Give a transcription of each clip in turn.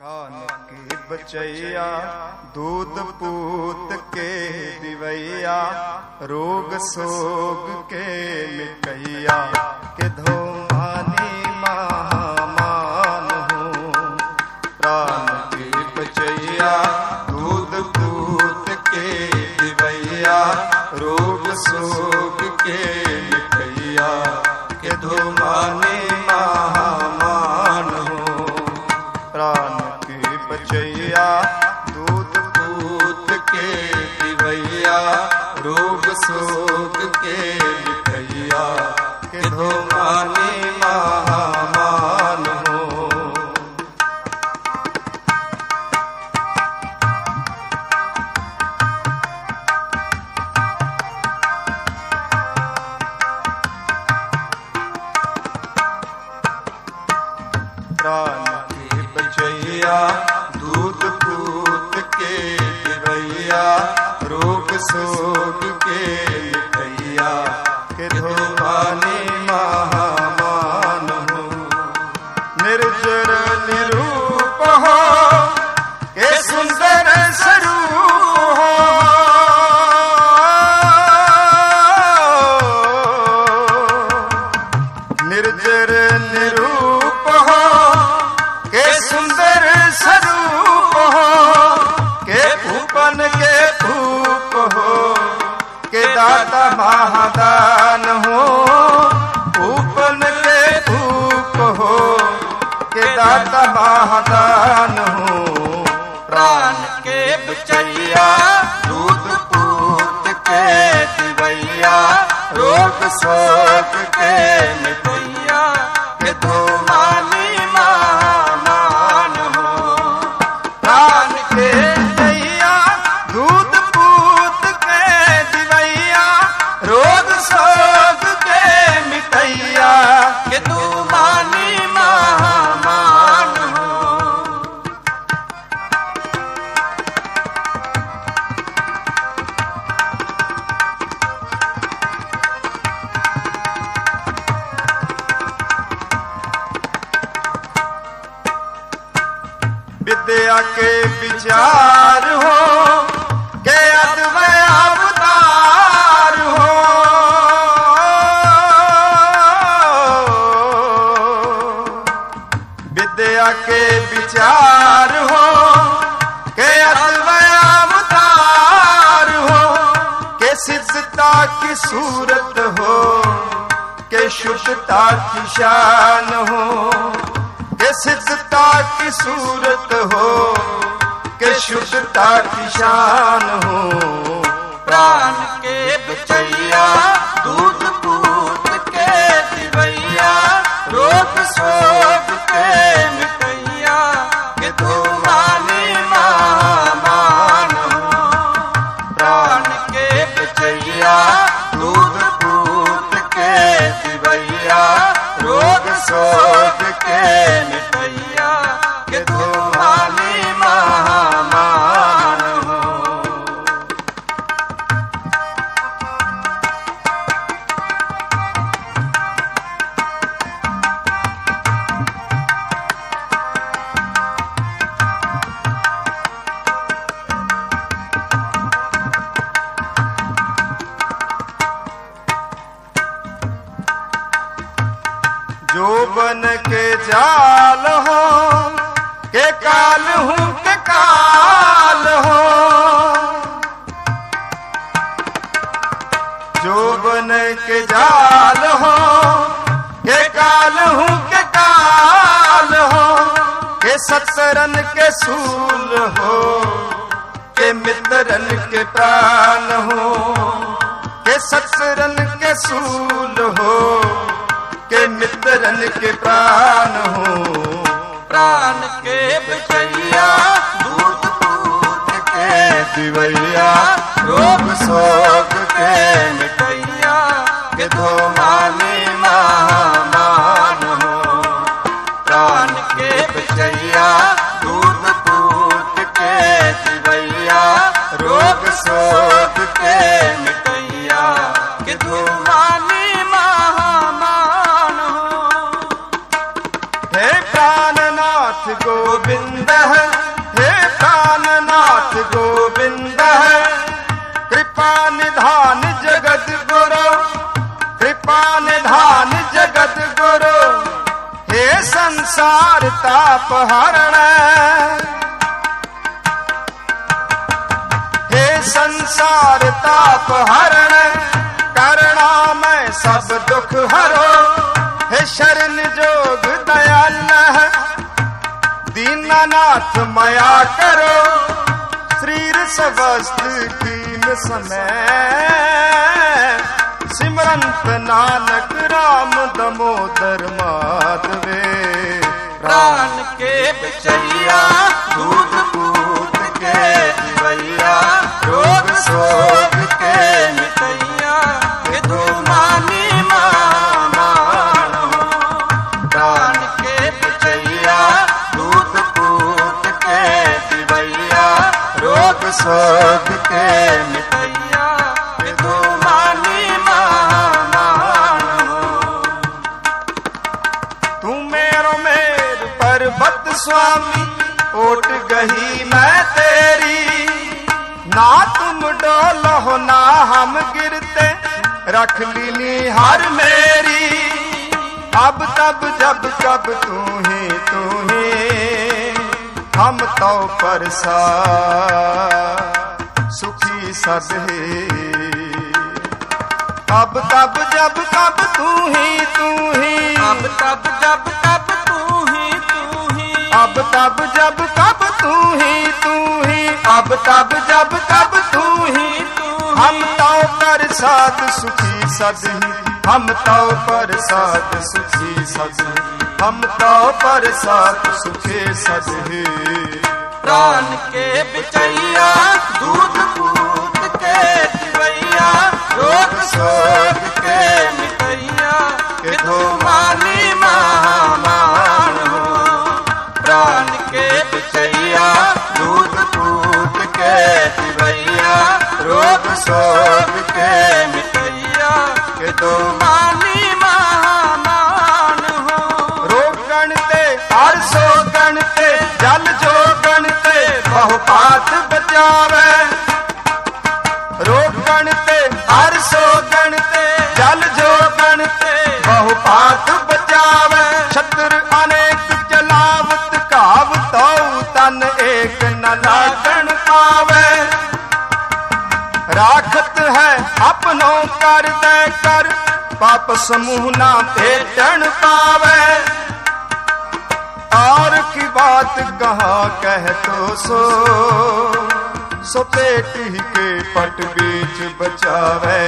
प्राण के बचैया दूध पूत के दिवैया रोग सोग के मिटैया के धोमानी महामान हूँ। प्राण के बचैया दूध पूत के दिवैया रोग सोग के मिटैया के धोमानी महामान हूँ। प्राण बचैया दूध पूत के दिवैया रोग सोग के मिटैया के धोमानी महामान हो। प्राण के बचैया दूध पूत के दिवैया रोग सोग के मिटैया के धोमानी महामान हो। निर्जर निरूप हो के सुंदर स्वरूप हो, निर्जर निरूप हो के सुंदर स्वरूप हो, के भूपन के भूप हो, के दाता महादान हो। भूपन के भूप हो, के दाता महादान हो। प्राण के बचैया दूध पूत के दिवैया रोग सोग के मिटैया के धोमानी महामान हो। प्राण के बचैया दूध पूत के दिवैया रोग सोग के मिटैया के धोमानी महामान हो। विद्या के विचार हो के अद्वय अवतार हो। विद्या के विचार हो के अद्वय अवतार हो, के सिद्धता की सूरत हो, के शुद्धता की शान हो, के सिद्धता की सूरत हो, के शुद्धता की शान हो। प्राण के बचैया दूध पूत के दिवैया रोग सोग के मिटैया के धोमानी महामान हो। प्राण के बचैया दूध पूत के दिवैया रोग सोग के मिटैया के धोमानी महामान हो। जो बन के जाल हो के काल हूँ के काल हो, जो बन के जाल हो के काल हूँ के काल हो, के सतरन के सूल हो, के मित्रन के प्राण हो, के सतरन के सूल हो, के मित्रन के प्राण हो। प्राण के बचैया दूध पूत के दिवैया रोग सोग के मिटैया के धोमानी महामान हो। प्राण के बचैया दूध पूत के दिवैया रोग सोग के मिटैया के धोमानी महामान हो। हे प्राणनाथ गोविंद ताप हरण, हे संसार ताप हरण, करुणा में सब दुख हरो, हे शरण जोग दयाल, दीनानाथ माया करो, शरीर समस्त दीन समय, सिमरंत नानक राम दमोदर माधवे। प्राण के बिचैया दूध पूत के दिवैया, रोग शोक के मिटैया, विधु मानी मान हो। प्राण के बिचैया दूध पूत के दिवैया, रोग शोक के मिटैया, विधु मानी मान हो। तू मेरो मेर पर्वत स्वामी, ओट गही मैं तेरी, ना तुम डोलो ना हम गिरते, रख लीनी हर मेरी, अब तब जब कब तू ही, हम तो परसा सुखी सदहे, अब तब जब कब तू ही, अब तब जब कब तू ही, अब तब जब कब तू ही, अब तब जब कब तू ही, हम तो प्रसाद सुखी सदही, हम तो प्रसाद सुखी सदही, हम तो प्रसाद सुखी सदही। प्राण के बिचैया दूध पूत के दिवैया, रोग शोक के मिटैया, विधु मानी मान हो। प्राण के बिचैया दूध पूत के दिवैया, रोग शोक के मिटैया, विधु मानी मान हो। रोग गणते हर सो गणते, जल जो गणते बहुपात बचावे, रोग गणते हर सो गणते, जल जो गणते बहुपात बचावे, शत्रु अनेक चलावत कावत, तन एक न लागण पावे, राखत है अपनों कर दे कर, पाप समूह ना भेटन पावे, और की बात कहाँ कह तो सो पेट ही के पट बीच बचावे,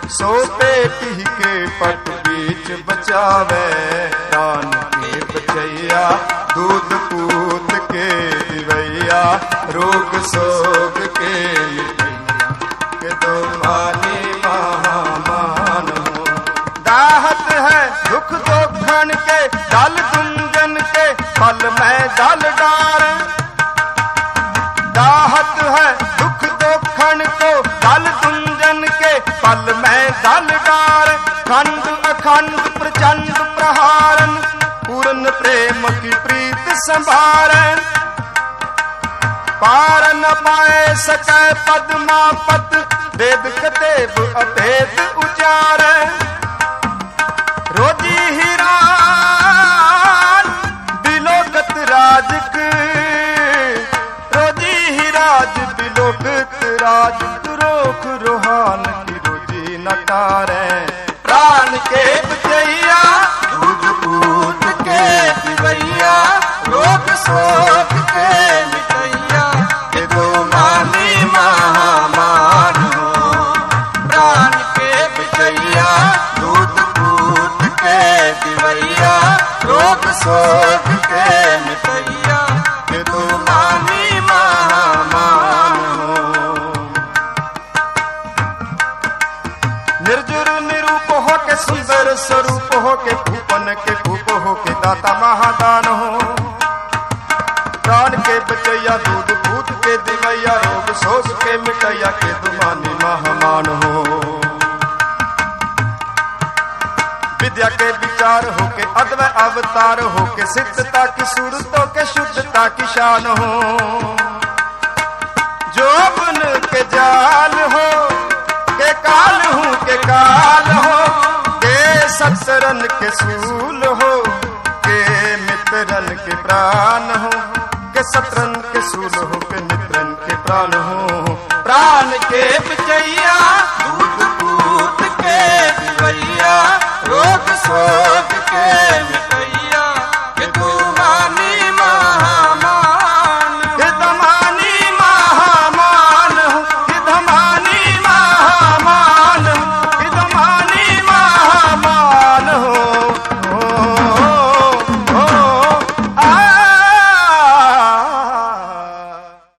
सो पेट ही के पट बीच बचावे, प्राण के बचैया दूध पूत के दिवैया, रोग शोक के मिटैया, के तो मानी मान हो। दाहत है दुख दोखन के, जल दुंजन के फल में जल डार, दाहत है दुख दोखन को, जल दुंजन के फल में जल डार, खंड अखंड प्रचंड प्रहारन, पूर्ण प्रेम की प्रीत संभारन, पार न पाए सके पद्मापत, वेद कतेब अभेद उचार, रोजी हीरा बिलोकत राजक, रोजी ही राज बिलोकत राज, रोख रोहान की रोजी नटारे। प्राण के बचैया दूध पूत के दिवैया, रोग शोक के मिटैया, विधु मानी मान हो। प्राण के बिचैया दूध पूत के दिवैया, रोग शोक के मिटैया, विधु मानी मान हो। निर्जुर निरूप हो के सुंदर स्वरूप हो के, भूपन के भूप हो के, दाता महादान हो। प्राण के बचैया दूध पूत के दिवैया, रोग शोक के मिटैया, के दुमानी महामान हो। विद्या के विचार हो के, अद्वै अवतार हो के, सिद्धता की सूरतों के, शुद्धता की शान हो। जोबन के जाल हो के, काल हूँ के काल हो के, सत्सरन के सूल हो के, मित इंद्रन के प्राण हो, के शत्रन के सूल हो, के मित्रन के प्राण हो। प्राण के बचैया दूध